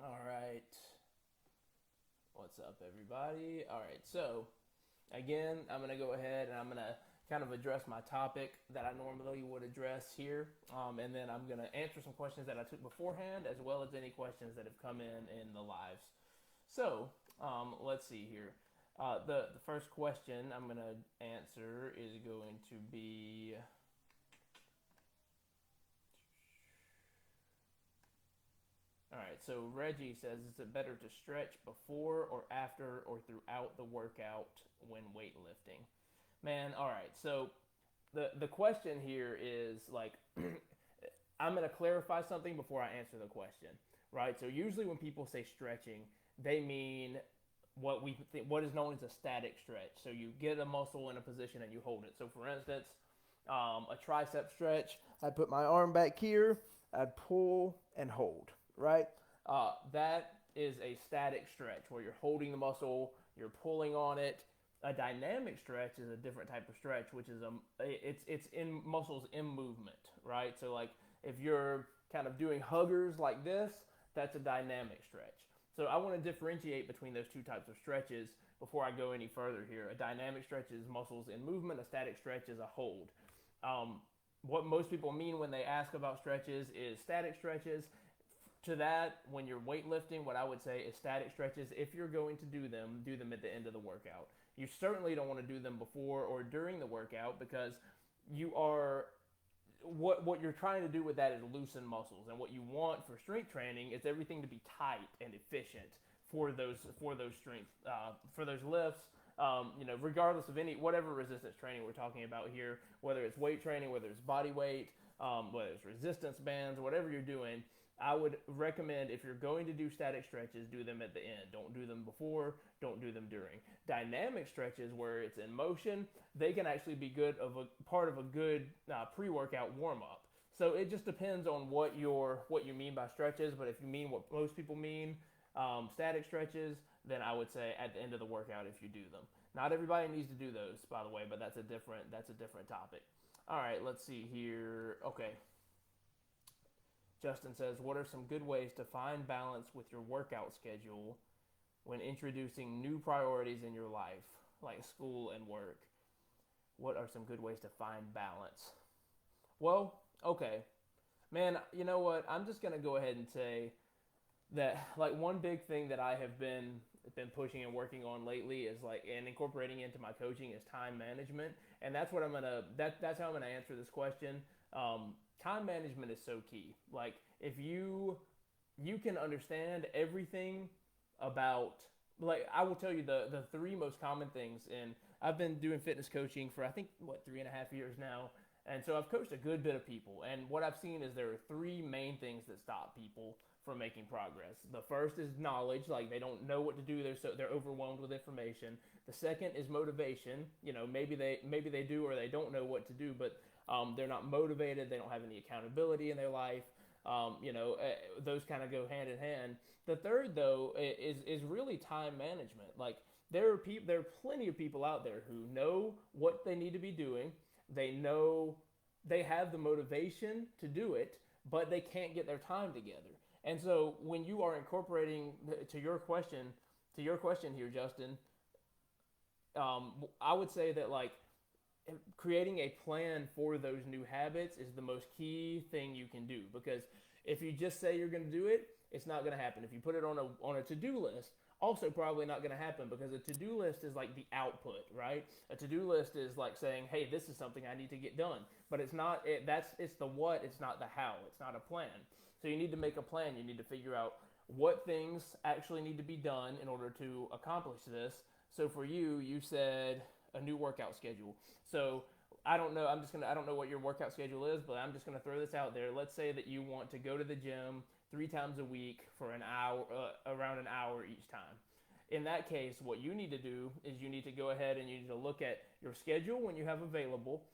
All right. What's up, everybody? All right. So, again, I'm going to go ahead and I'm going to kind of address my topic that I normally would address here. And then I'm going to answer some questions that I took beforehand, as well as any questions that have come in the lives. So, let's see here. The first question I'm going to answer is going to be. All right, so Reggie says, is it better to stretch before or after or throughout the workout when weightlifting? Man, all right, so the question here is like, I'm going to clarify something before I answer the question, right? So usually when people say stretching, they mean what is known as a static stretch. So you get a muscle in a position and you hold it. So for instance, a tricep stretch, I put my arm back here, I'd pull and hold, right? That is a static stretch where you're holding the muscle, you're pulling on it. A dynamic stretch is a different type of stretch, which is it's in muscles in movement, right? So like if you're kind of doing huggers like this, that's a dynamic stretch. So I want to differentiate between those two types of stretches before I go any further here. A dynamic stretch is muscles in movement. A static stretch is a hold. Um, what most people mean when they ask about stretches is static stretches. To that, when you're weightlifting, what I would say is static stretches. If you're going to do them at the end of the workout. You certainly don't want to do them before or during the workout because you are what you're trying to do with that is loosen muscles, and what you want for strength training is everything to be tight and efficient for those strength for those lifts. Regardless of any whatever resistance training we're talking about here, whether it's weight training, whether it's body weight, whether it's resistance bands, whatever you're doing, I would recommend if you're going to do static stretches, do them at the end. Don't do them before. Don't do them during. Dynamic stretches, where it's in motion, they can actually be good of a part of a good pre-workout warm-up. So it just depends on what you mean by stretches. But if you mean what most people mean, static stretches, then I would say at the end of the workout if you do them. Not everybody needs to do those, by the way, but that's a different topic. All right, let's see here. Okay, Justin says, what are some good ways to find balance with your workout schedule when introducing new priorities in your life, like school and work? What are some good ways to find balance? Well, okay. Man, you know what? I'm just going to go ahead and say that like one big thing that I have been pushing and working on lately is like and incorporating into my coaching is time management, and that's what that's how I'm gonna answer this question. Time management is so key. Like if you can understand everything about like I will tell you the three most common things, and I've been doing fitness coaching for I think what 3.5 years now. And so I've coached a good bit of people, and what I've seen is there are three main things that stop people from making progress. The first is knowledge, like they don't know what to do. They're overwhelmed with information. The second is motivation. You know, maybe they do or they don't know what to do, but they're not motivated. They don't have any accountability in their life. Those kind of go hand in hand. The third though is really time management. Like there are plenty of people out there who know what they need to be doing. They know they have the motivation to do it, but they can't get their time together. And so when you are incorporating to your question here, Justin, I would say that like creating a plan for those new habits is the most key thing you can do, because if you just say you're going to do it, it's not going to happen. If you put it on a to-do list, also probably not going to happen, because a to-do list is like the output, right? A to-do list is like saying, hey, this is something I need to get done, but it's not it, that's it's the what, it's not the how. It's not a plan. So you need to make a plan. You need to figure out what things actually need to be done in order to accomplish this. So for you, you said a new workout schedule. So I don't know. I don't know what your workout schedule is, but I'm just gonna throw this out there. Let's say that you want to go to the gym 3 times a week for an hour, around an hour each time. In that case, what you need to do is you need to go ahead and you need to look at your schedule when you have available.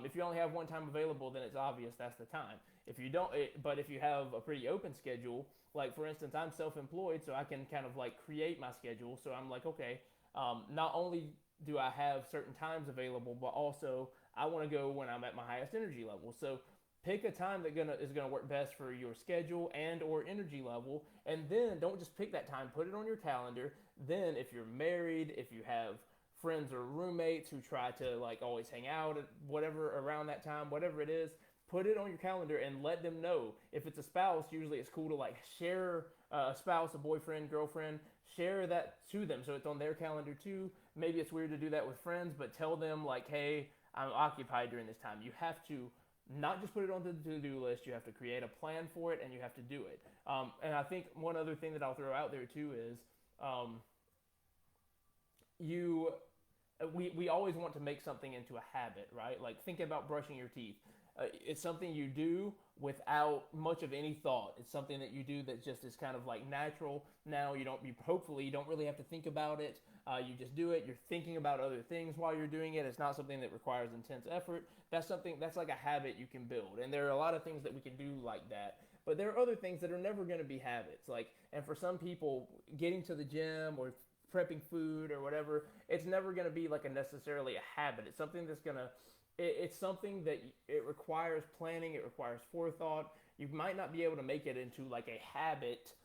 If you only have one time available, then it's obvious that's the time. If you don't, but if you have a pretty open schedule, like for instance, I'm self-employed, so I can kind of like create my schedule. So I'm like, okay, not only do I have certain times available, but also I want to go when I'm at my highest energy level. So Pick a time that is gonna work best for your schedule and or energy level, and then don't just pick that time. Put it on your calendar. Then, if you're married, if you have friends or roommates who try to like always hang out at whatever around that time, whatever it is, put it on your calendar and let them know. If it's a spouse, usually it's cool to like share a spouse, a boyfriend, girlfriend, share that to them so it's on their calendar too. Maybe it's weird to do that with friends, but tell them like, hey, I'm occupied during this time. You have to not just put it on the to-do list. You have to create a plan for it, and you have to do it. And I think one other thing that I'll throw out there too is you we always want to make something into a habit, right? Like think about brushing your teeth. It's something you do without much of any thought. It's something that you do that just is kind of like natural. Now hopefully you don't really have to think about it. You just do it. You're thinking about other things while you're doing it. It's not something that requires intense effort. That's like a habit you can build. And there are a lot of things that we can do like that. But there are other things that are never going to be habits. And for some people, getting to the gym or prepping food or whatever, it's never going to be like necessarily a habit. It's something that's going to it's something that it requires planning. It requires forethought. You might not be able to make it into like a habit,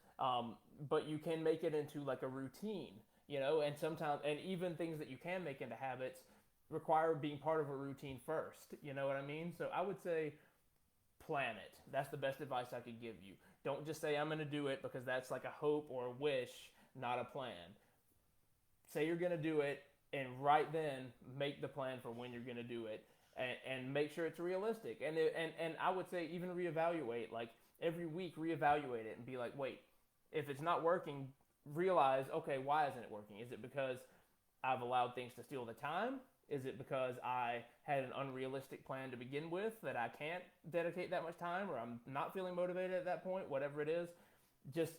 but you can make it into like a routine, and sometimes, and even things that you can make into habits require being part of a routine first. You know what I mean? So I would say plan it. That's the best advice I could give you. Don't just say I'm going to do it, because that's like a hope or a wish, not a plan. Say you're going to do it, and right then make the plan for when you're going to do it. And make sure it's realistic. And I would say even reevaluate, like every week reevaluate it and be like, wait, if it's not working, realize, okay, why isn't it working? Is it because I've allowed things to steal the time? Is it because I had an unrealistic plan to begin with that I can't dedicate that much time, or I'm not feeling motivated at that point? Whatever it is, just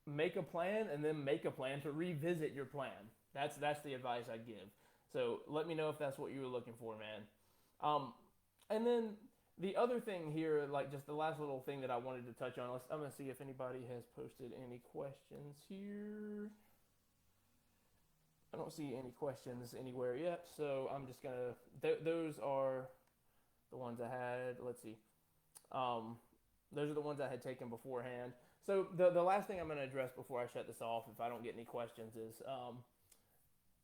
make a plan and then make a plan to revisit your plan. That's the advice I give. So let me know if that's what you were looking for, man. And then the other thing here, like just the last little thing that I wanted to touch on, I'm going to see if anybody has posted any questions here. I don't see any questions anywhere yet, so I'm just going to, those are the ones I had. Let's see. Those are the ones I had taken beforehand. So the last thing I'm going to address before I shut this off, if I don't get any questions, is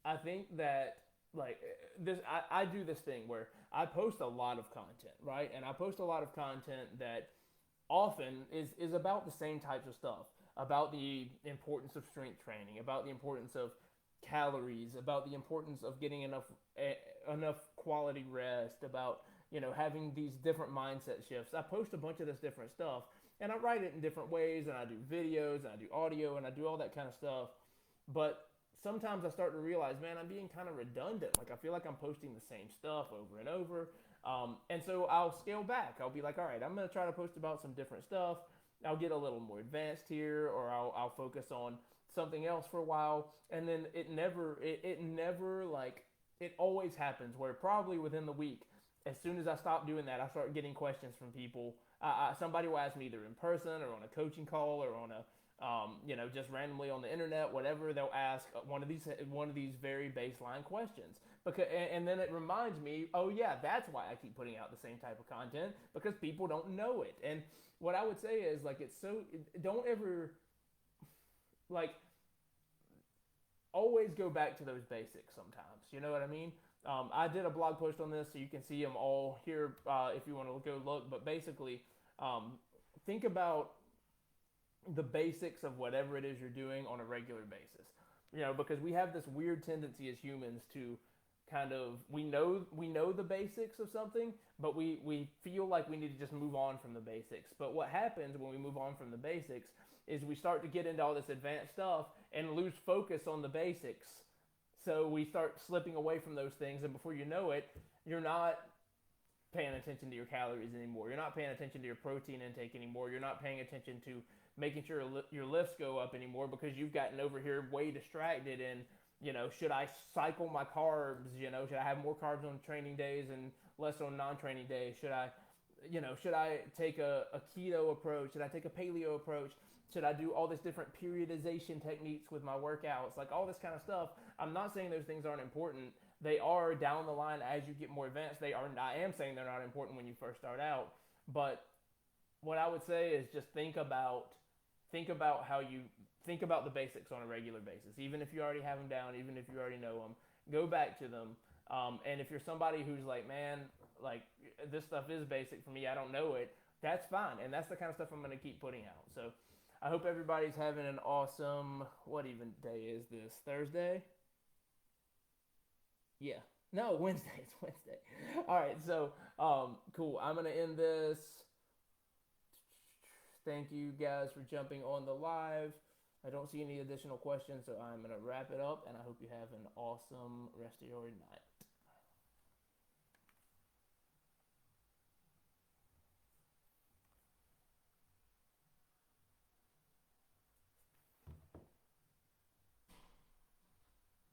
I think that like this, I do this thing where I post a lot of content, right? And I post a lot of content that often is about the same types of stuff, about the importance of strength training, about the importance of calories, about the importance of getting enough quality rest, about having these different mindset shifts. I post a bunch of this different stuff, and I write it in different ways, and I do videos, and I do audio, and I do all that kind of stuff. But sometimes I start to realize, man, I'm being kind of redundant. Like I feel like I'm posting the same stuff over and over. And so I'll scale back. I'll be like, all right, I'm going to try to post about some different stuff. I'll get a little more advanced here, or I'll focus on something else for a while. And then it always happens where probably within the week, as soon as I stop doing that, I start getting questions from people. Somebody will ask me either in person or on a coaching call or on a just randomly on the internet, whatever. They'll ask one of these very baseline questions, and then it reminds me, oh yeah, that's why I keep putting out the same type of content, because people don't know it. And what I would say is, like, don't ever, like, always go back to those basics sometimes. You know what I mean? I did a blog post on this, so you can see them all here if you want to go look. But basically, think about the basics of whatever it is you're doing on a regular basis. Because we have this weird tendency as humans to kind of, we know the basics of something, but we feel like we need to just move on from the basics. But what happens when we move on from the basics is we start to get into all this advanced stuff and lose focus on the basics. So we start slipping away from those things, and before you know it, you're not paying attention to your calories anymore. You're not paying attention to your protein intake anymore. You're not paying attention to making sure your lifts go up anymore, because you've gotten over here way distracted in, should I cycle my carbs? Should I have more carbs on training days and less on non-training days? Should I take a keto approach? Should I take a paleo approach? Should I do all this different periodization techniques with my workouts? Like all this kind of stuff. I'm not saying those things aren't important. They are down the line as you get more advanced. I am saying they're not important when you first start out. But what I would say is just think about how you think about the basics on a regular basis. Even if you already have them down, even if you already know them, go back to them. And if you're somebody who's like, man, like this stuff is basic for me, I don't know it, that's fine. And that's the kind of stuff I'm going to keep putting out. So I hope everybody's having an awesome, what even day is this? Thursday? Yeah. No, Wednesday. It's Wednesday. All right. So, cool. I'm going to end this. Thank you guys for jumping on the live. I don't see any additional questions, so I'm going to wrap it up, and I hope you have an awesome rest of your night.